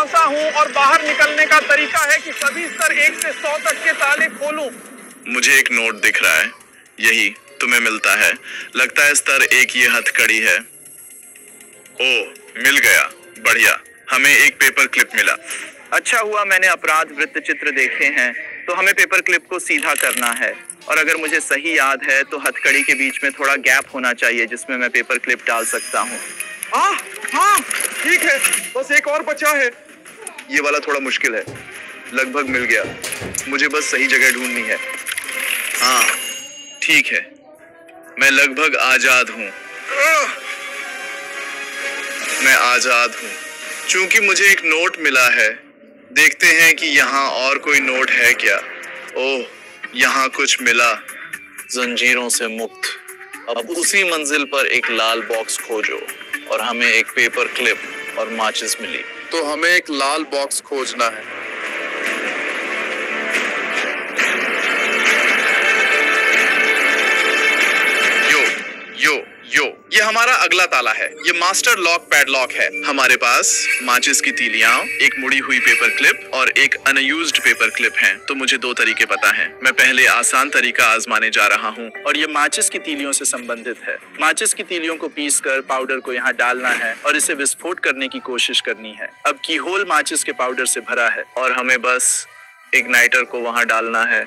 फंसा हूँ और बाहर निकलने का तरीका है कि सभी स्तर 1 से 100 तक के ताले खोलूं। मुझे एक नोट दिख रहा है, यही तुम्हें मिलता है। लगता है स्तर 1 ये हथकड़ी है। ओह, मिल गया, बढ़िया। हमें एक पेपर क्लिप मिला। अच्छा हुआ मैंने अपराध वृत्त चित्र देखे हैं। तो हमें पेपर क्लिप को सीधा करना है और अगर मुझे सही याद है तो हथकड़ी के बीच में थोड़ा गैप होना चाहिए जिसमें मैं पेपर क्लिप डाल सकता हूँ। हाँ, ठीक है, बस एक और बचा है। ये वाला थोड़ा मुश्किल है। लगभग मिल गया, मुझे बस सही जगह ढूंढनी है। हाँ, ठीक है, मैं लगभग आजाद हूँ। मैं आजाद हूँ क्योंकि मुझे एक नोट मिला है। देखते हैं कि यहाँ और कोई नोट है क्या। ओह, यहाँ कुछ मिला। जंजीरों से मुक्त। अब उसी मंजिल पर एक लाल बॉक्स खोजो और हमें एक पेपर क्लिप और माचिस मिली। तो हमें एक लाल बॉक्स खोजना है। यो, ये हमारा अगला ताला है। ये मास्टर लॉक पैडलॉक है। हमारे पास माचिस की तीलियां, एक मुड़ी हुई पेपर क्लिप और एक अनयूज्ड पेपर क्लिप हैं। तो मुझे 2 तरीके पता हैं। मैं पहले आसान तरीका आजमाने जा रहा हूँ और ये माचिस की तीलियों से संबंधित है। माचिस की तीलियों को पीसकर पाउडर को यहाँ डालना है और इसे विस्फोट करने की कोशिश करनी है। अब की होल माचिस के पाउडर से भरा है और हमें बस इग्नाइटर को वहां डालना है।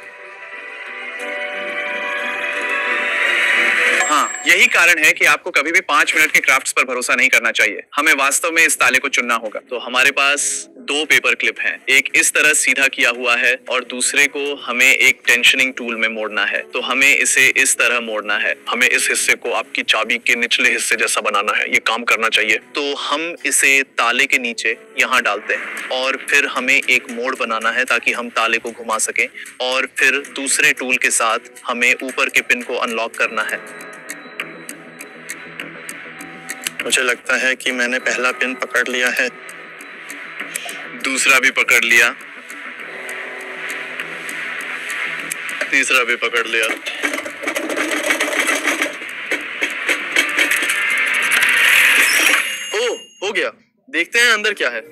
हाँ, यही कारण है कि आपको कभी भी 5 मिनट के क्राफ्ट्स पर भरोसा नहीं करना चाहिए। हमें वास्तव में इस ताले को चुनना होगा। तो हमारे पास 2 पेपर क्लिप हैं। एक इस तरह सीधा किया हुआ है और दूसरे को हमें एक टेंशनिंग टूल में मोड़ना है। तो हमें इसे इस तरह मोड़ना है। हमें इस हिस्से को आपकी चाबी के निचले हिस्से जैसा बनाना है। ये काम करना चाहिए। तो हम इसे ताले के नीचे यहाँ डालते हैं और फिर हमें एक मोड़ बनाना है ताकि हम ताले को घुमा सकें और फिर दूसरे टूल के साथ हमें ऊपर के पिन को अनलॉक करना है। मुझे लगता है कि मैंने पहला पिन पकड़ लिया है, दूसरा भी पकड़ लिया, तीसरा भी पकड़ लिया। ओह, हो गया। देखते हैं अंदर क्या है।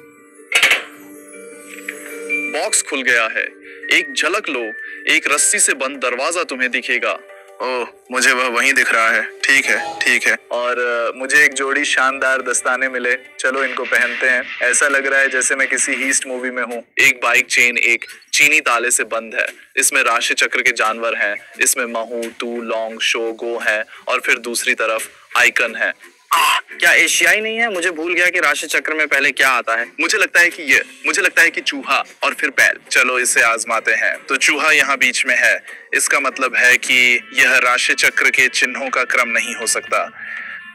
बॉक्स खुल गया है। एक झलक लो। एक रस्सी से बंद दरवाजा तुम्हें दिखेगा। ओह, मुझे वह वहीं दिख रहा है। ठीक है, ठीक है। और मुझे एक जोड़ी शानदार दस्ताने मिले। चलो इनको पहनते हैं। ऐसा लग रहा है जैसे मैं किसी हीस्ट मूवी में हूँ। एक बाइक चेन एक चीनी ताले से बंद है। इसमें राशि चक्र के जानवर हैं। इसमें महू, तू, लौंग, शो, गो हैं और फिर दूसरी तरफ आइकन है। क्या एशियाई नहीं है? मुझे भूल गया कि राशि चक्र में पहले क्या आता है। मुझे लगता है कि चूहा और फिर बैल। चलो इसे आजमाते हैं। तो चूहा यहाँ बीच में है। इसका मतलब है कि यह राशि चक्र के चिन्हों का क्रम नहीं हो सकता।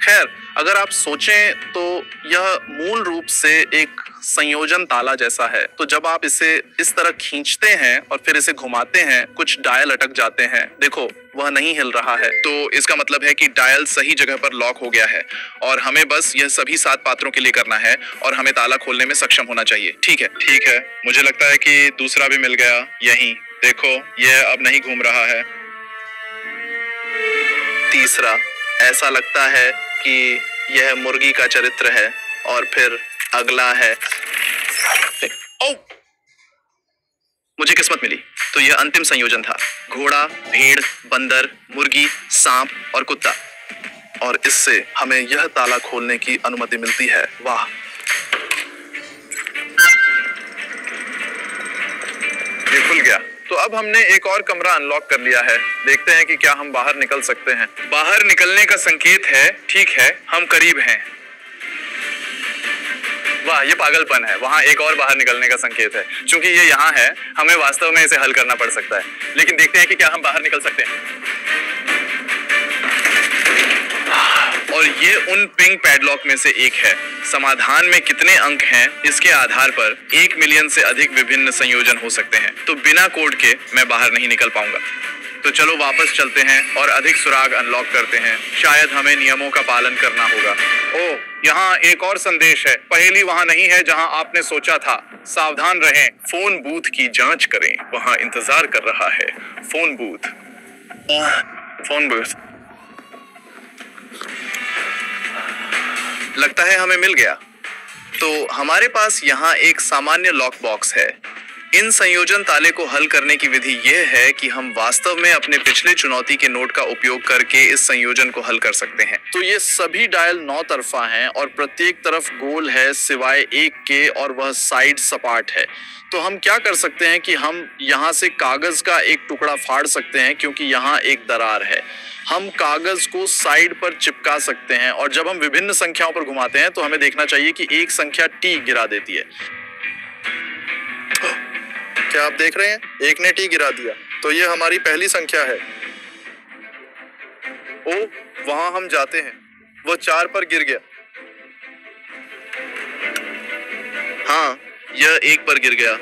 खैर, अगर आप सोचें तो यह मूल रूप से एक संयोजन ताला जैसा है। तो जब आप इसे इस तरह खींचते हैं और फिर इसे घुमाते हैं, कुछ डायल अटक जाते हैं। देखो, वह नहीं हिल रहा है। तो इसका मतलब है कि डायल सही जगह पर लॉक हो गया है और हमें बस यह सभी 7 पात्रों के लिए करना है और हमें ताला खोलने में सक्षम होना चाहिए। ठीक है, ठीक है। मुझे लगता है कि दूसरा भी मिल गया। यहीं देखो, यह अब नहीं घूम रहा है। तीसरा, ऐसा लगता है कि यह मुर्गी का चरित्र है और फिर अगला है। ओह! मुझे किस्मत मिली। तो यह अंतिम संयोजन था। घोड़ा, भेड़, बंदर, मुर्गी, सांप और कुत्ता। और इससे हमें यह ताला खोलने की अनुमति मिलती है। वाह! ये खुल गया। तो अब हमने एक और कमरा अनलॉक कर लिया है। देखते हैं कि क्या हम बाहर निकल सकते हैं। बाहर निकलने का संकेत है। ठीक है, हम करीब हैं। वाह, ये पागलपन है। वहां एक और बाहर निकलने का संकेत है। चूंकि ये यहाँ है, हमें वास्तव में इसे हल करना पड़ सकता है। लेकिन देखते हैं कि क्या हम बाहर निकल सकते हैं। और ये उन पिंक पैडलॉक में से एक है। समाधान में कितने अंक हैं इसके आधार पर 1 मिलियन से अधिक विभिन्न संयोजन हो सकते हैं। तो बिना कोड के मैं बाहर नहीं निकल पाऊंगा। तो चलो वापस चलते हैं और अधिक सुराग अनलॉक करते हैं। शायद हमें नियमों का पालन करना होगा। ओह, यहाँ एक और संदेश है। पहेली वहाँ नहीं है जहाँ आपने सोचा था। सावधान रहें। फोन बूथ की जांच करें। वहाँ इंतजार कर रहा है। Phone booth. Phone booth. लगता है हमें मिल गया। तो हमारे पास यहाँ एक सामान्य लॉक बॉक्स है। इन संयोजन ताले को हल करने की विधि यह है कि हम वास्तव में अपने पिछले चुनौती के नोट का उपयोग करके इस संयोजन को हल कर सकते हैं। तो ये सभी डायल 9 तरफा हैं और प्रत्येक तरफ गोल है सिवाय एक के, और वह साइड सपाट है। तो हम क्या कर सकते हैं कि हम यहाँ से कागज का एक टुकड़ा फाड़ सकते हैं, क्योंकि यहाँ एक दरार है। हम कागज को साइड पर चिपका सकते हैं और जब हम विभिन्न संख्याओं पर घुमाते हैं तो हमें देखना चाहिए कि एक संख्या टी गिरा देती है। क्या आप देख रहे हैं? एक ने टी गिरा दिया, तो ये हमारी पहली संख्या है। ओ, वहां हम जाते हैं। वो 4 पर गिर गया। हाँ, यह 1 पर गिर गया।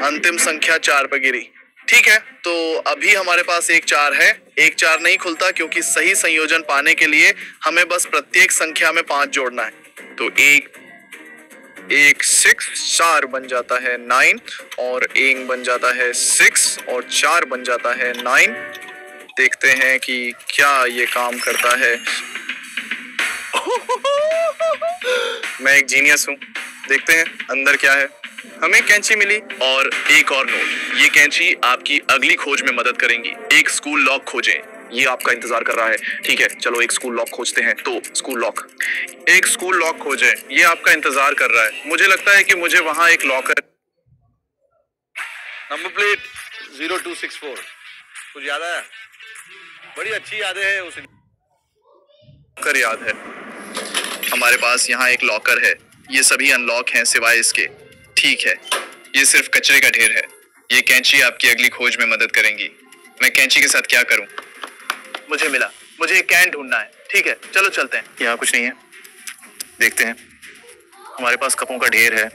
अंतिम संख्या 4 पर गिरी। ठीक है, तो अभी हमारे पास एक 4 है। एक 4 नहीं खुलता क्योंकि सही संयोजन पाने के लिए हमें बस प्रत्येक संख्या में 5 जोड़ना है। तो एक 6, 4 बन जाता है 9, और 1 बन जाता है 6, और 4 बन जाता है 9। देखते हैं कि क्या ये काम करता है। मैं एक जीनियस हूँ। देखते हैं अंदर क्या है। हमें कैंची मिली और एक और नोट। ये कैंची आपकी अगली खोज में मदद करेंगी। एक स्कूल लॉक खोजें। ये आपका इंतजार कर रहा है। ठीक है, चलो एक स्कूल लॉक खोजते हैं। तो स्कूल लॉक, एक स्कूल लॉक खोजें। ये आपका इंतजार कर रहा है। मुझे लगता है कि मुझे वहां एक लॉकर। Number plate 0264। कुछ याद आया? बड़ी अच्छी यादें हैं उस लॉकर याद है। हमारे पास यहाँ एक लॉकर है। ये सभी अनलॉक हैं सिवाय इसके। ठीक है, ये सिर्फ कचरे का ढेर है। ये कैंची आपकी अगली खोज में मदद करेंगी। मैं कैंची के साथ क्या करूं? मुझे मिला। मुझे एक कैन ढूंढना है। ठीक है, चलो चलते हैं। यहाँ कुछ नहीं है। देखते हैं। हमारे पास कपों का ढेर है।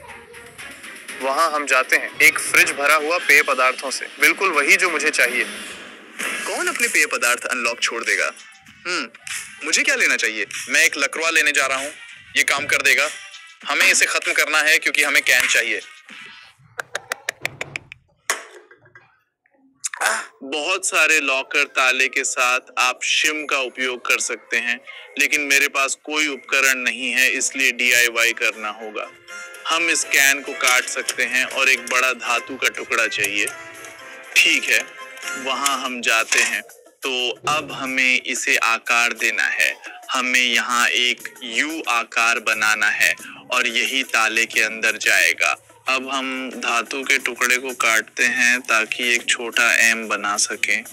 वहां हम जाते हैं। एक फ्रिज भरा हुआ पेय पदार्थों से, बिल्कुल वही जो मुझे चाहिए। कौन अपने पेय पदार्थ अनलॉक छोड़ देगा? मुझे क्या लेना चाहिए? मैं एक लकवा लेने जा रहा हूँ। ये काम कर देगा। हमें इसे खत्म करना है क्योंकि हमें कैन चाहिए। बहुत सारे लॉकर ताले के साथ आप शिम का उपयोग कर सकते हैं, लेकिन मेरे पास कोई उपकरण नहीं है, इसलिए DIY करना होगा। हम इस कैन को काट सकते हैं और एक बड़ा धातु का टुकड़ा चाहिए। ठीक है, वहां हम जाते हैं। तो अब हमें इसे आकार देना है। हमें यहाँ एक U आकार बनाना है और यही ताले के अंदर जाएगा। अब हम धातु के टुकड़े को काटते हैं ताकि एक छोटा M बना सकें।